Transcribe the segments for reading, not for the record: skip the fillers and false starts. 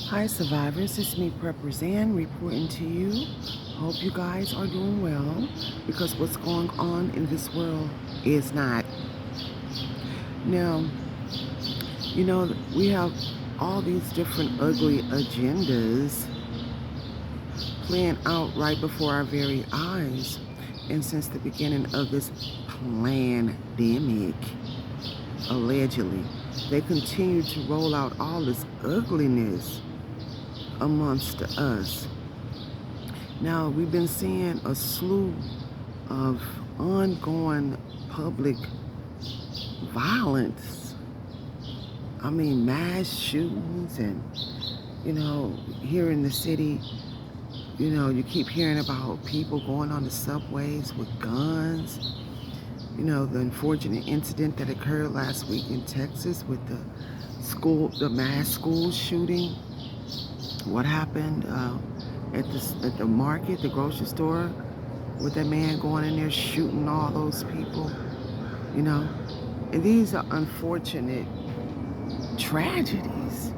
Hi survivors, it's me Prep Zan reporting to you. Hope you guys are doing well because what's going on in this world is not. Now, we have all these different ugly agendas playing out right before our very eyes. And since the beginning of this pandemic, allegedly, they continue to roll out all this ugliness amongst us. Now, we've been seeing a slew of ongoing public violence. I mean, mass shootings and, here in the city, you keep hearing about people going on the subways with guns. The unfortunate incident that occurred last week in Texas with the mass school shooting. What happened at the market, the grocery store, with that man going in there shooting all those people, And these are unfortunate tragedies.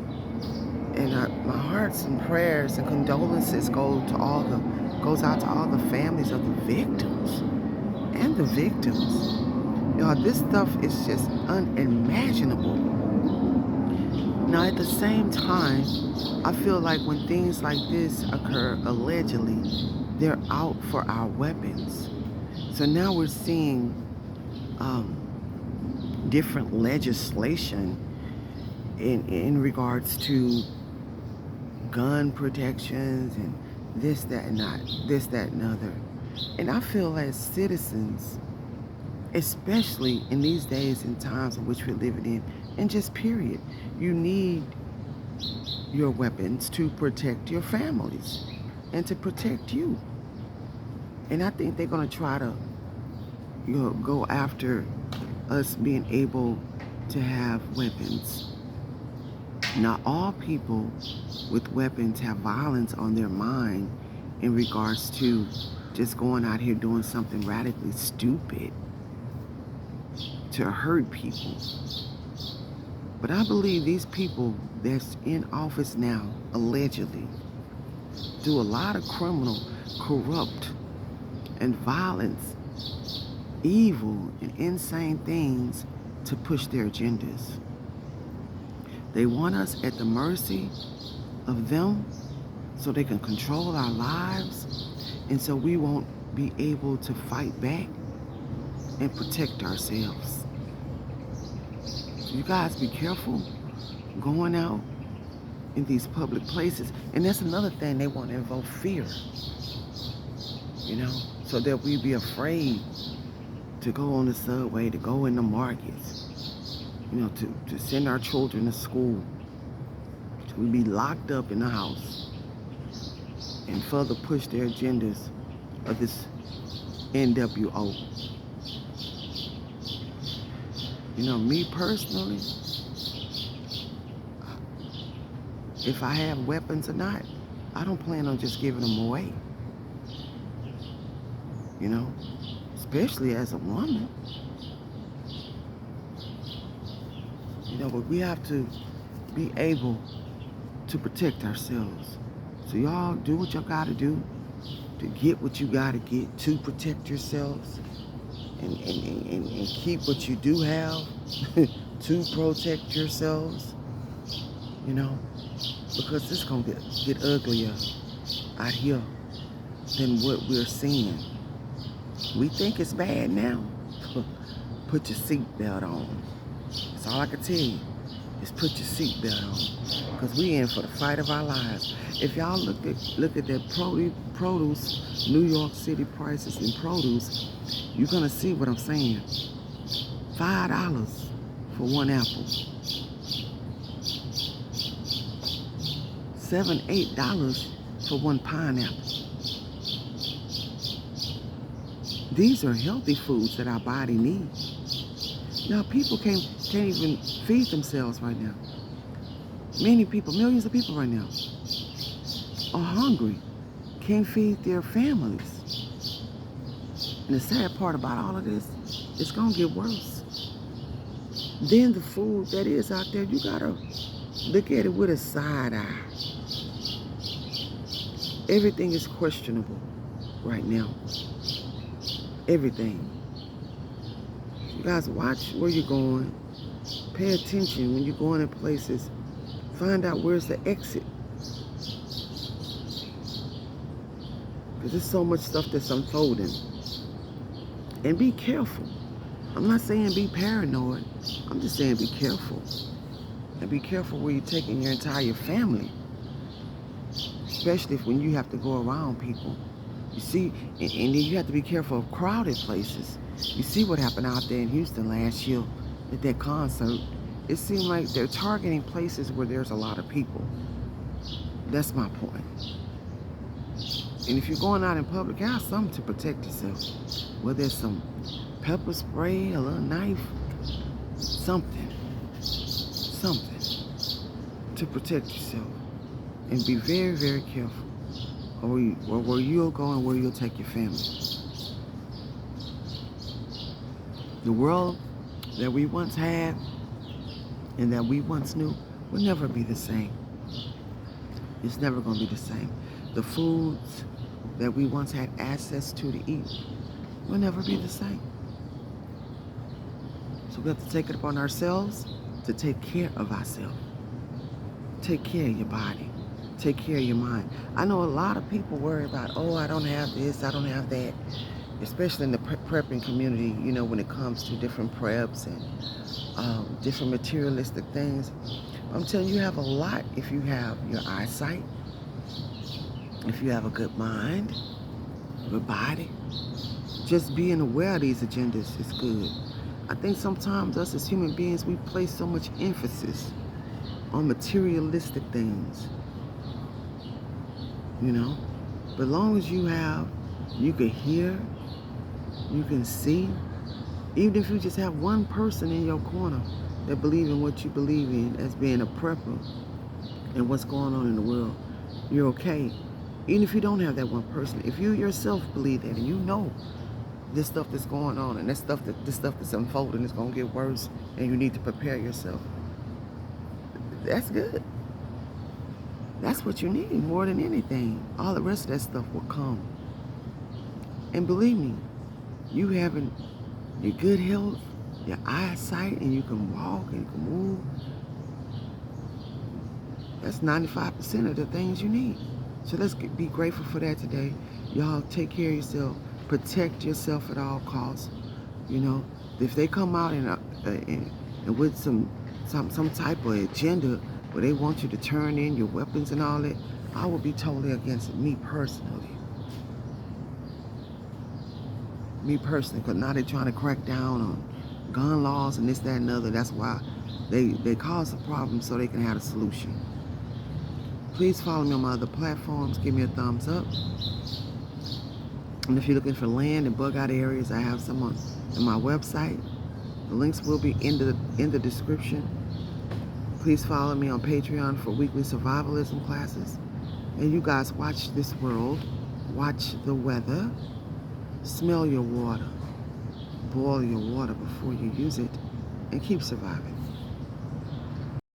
And my hearts and prayers and condolences goes out to all the families of the victims and the victims. This stuff is just unimaginable. Now, at the same time, I feel like when things like this occur, allegedly, they're out for our weapons. So now we're seeing different legislation in regards to gun protections and this, that, and other. And I feel as citizens, especially in these days and times in which we're living in, and just period, you need your weapons to protect your families and to protect you. And I think they're going to try to go after us being able to have weapons. Not all people with weapons have violence on their mind in regards to just going out here doing something radically stupid to hurt people. But I believe these people that's in office now, allegedly, do a lot of criminal, corrupt, and violence, evil, and insane things to push their agendas. They want us at the mercy of them so they can control our lives, and so we won't be able to fight back and protect ourselves. You guys be careful going out in these public places. And that's another thing, they want to invoke fear, so that we be afraid to go on the subway, to go in the markets, to send our children to school. We be locked up in the house and further push their agendas of this NWO. Me personally, if I have weapons or not, I don't plan on just giving them away. Especially as a woman. But we have to be able to protect ourselves. So y'all do what y'all gotta do to get what you gotta get to protect yourselves. And keep what you do have to protect yourselves, because it's going to get uglier out here than what we're seeing. We think it's bad now. Put your seatbelt on. That's all I can tell you is put your seatbelt on, because we in for the fight of our lives. If y'all look at that produce, New York City prices in produce, you're going to see what I'm saying. $5 for one apple. $7, $8 for one pineapple. These are healthy foods that our body needs. Now, people can't even feed themselves right now. Many people, millions of people right now, are hungry, can't feed their families. And the sad part about all of this, it's going to get worse. Then the food that is out there, you got to Look at it with a side eye. Everything is questionable right now. Everything. You guys watch where you're going. Pay attention when you're going in places. Find out where's the exit. Because there's so much stuff that's unfolding. And be careful. I'm not saying be paranoid. I'm just saying be careful. And be careful where you're taking your entire family. Especially when you have to go around people. You see, and then you have to be careful of crowded places. You see what happened out there in Houston last year at that concert. It seemed like they're targeting places where there's a lot of people. That's my point. And if you're going out in public, have something to protect yourself. Whether it's some pepper spray, a little knife, something to protect yourself. And be very, very careful or where you'll go and where you'll take your family. The world that we once had and that we once knew will never be the same. It's never going to be the same. The foods that we once had access to eat will never be the same. So we have to take it upon ourselves to take care of ourselves. Take care of your body. Take care of your mind. I know a lot of people worry about, oh, I don't have this, I don't have that. Especially in the prepping community, you know, when it comes to different preps and different materialistic things. I'm telling you, you have a lot if you have your eyesight, if you have a good mind, good body. Just being aware of these agendas is good. I think sometimes us as human beings, we place so much emphasis on materialistic things, you know. But as long as you can hear, you can see, even if you just have one person in your corner that believe in what you believe in as being a prepper and what's going on in the world, you're okay. Even if you don't have that one person, if you yourself believe that and you know this stuff that's going on and this stuff that's unfolding is going to get worse and you need to prepare yourself, that's good. That's what you need more than anything. All the rest of that stuff will come. And believe me, you having your good health, your eyesight, and you can walk and you can move, that's 95% of the things you need. So let's be grateful for that today. Y'all take care of yourself. Protect yourself at all costs. You know, if they come out and with some type of agenda where they want you to turn in your weapons and all that, I will be totally against it, me personally. Because now they're trying to crack down on gun laws and this, that, and other. That's why they cause a problem so they can have a solution. Please follow me on my other platforms. Give me a thumbs up. And if you're looking for land in bug out areas, I have some on my website. The links will be in the description. Please follow me on Patreon for weekly survivalism classes. And you guys watch this world, watch the weather, smell your water, boil your water before you use it, and keep surviving.